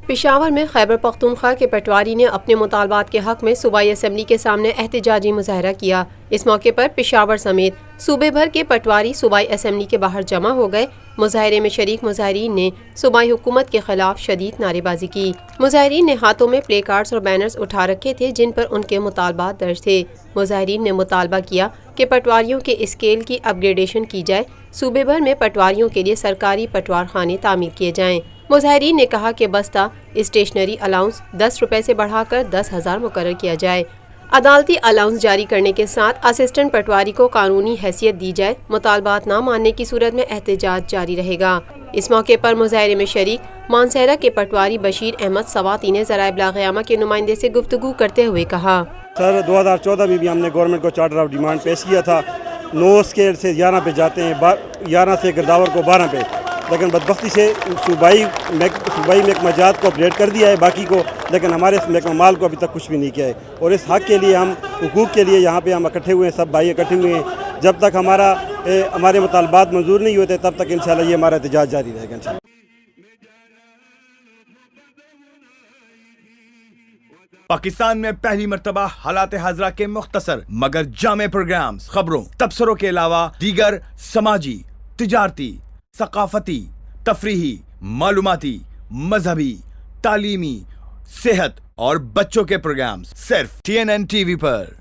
پشاور میں خیبر پختونخوا کے پٹواری نے اپنے مطالبات کے حق میں صوبائی اسمبلی کے سامنے احتجاجی مظاہرہ کیا۔ اس موقع پر پشاور سمیت صوبے بھر کے پٹواری صوبائی اسمبلی کے باہر جمع ہو گئے۔ مظاہرے میں شریک مظاہرین نے صوبائی حکومت کے خلاف شدید نعرے بازی کی۔ مظاہرین نے ہاتھوں میں پلے کارڈز اور بینرز اٹھا رکھے تھے جن پر ان کے مطالبات درج تھے۔ مظاہرین نے مطالبہ کیا کہ پٹواریوں کے اسکیل کی اپ گریڈیشن کی جائے، صوبے بھر میں پٹواریوں کے لیے سرکاری پٹوار خانے تعمیر کیے جائیں۔ مظاہرین نے کہا کہ بستہ اسٹیشنری الاؤنس 10 روپے سے بڑھا کر 10,000 مقرر کیا جائے۔ عدالتی الاؤنس جاری کرنے کے ساتھ اسسٹنٹ پٹواری کو قانونی حیثیت دی جائے۔ مطالبات نہ ماننے کی صورت میں احتجاج جاری رہے گا۔ اس موقع پر مظاہرے میں شریک مانسہرہ کے پٹواری بشیر احمد سواتی نے ذرائع ابلاغ عامہ کے نمائندے سے گفتگو کرتے ہوئے کہا، سر 2014 میں بھی ہم نے گورنمنٹ کو چارٹر آف ڈیمانڈ پیش کیا تھا۔ 9 اسکیل سے 11 پہ جاتے ہیں، 11 سے گرداور کو 12 پہ، لیکن بدبختی سے صوبائی محکمہ جات کو اپڈیٹ کر دیا ہے باقی کو، لیکن ہمارے اس محکمہ مال کو ابھی تک کچھ بھی نہیں کیا ہے۔ اور اس حق کے لیے ہم حقوق کے لیے یہاں پہ ہم اکٹھے ہوئے ہیں، سب بھائی اکٹھے ہوئے ہیں۔ جب تک ہمارے مطالبات منظور نہیں ہوتے تب تک انشاءاللہ یہ ہمارا احتجاج جاری رہے گا انشاءاللہ۔ پاکستان میں پہلی مرتبہ حالات حاضرہ کے مختصر مگر جامع پروگرامز، خبروں، تبصروں کے علاوہ دیگر سماجی، تجارتی، ثقافتی، تفریحی، معلوماتی، مذہبی، تعلیمی، صحت اور بچوں کے پروگرامز صرف TNN TV پر۔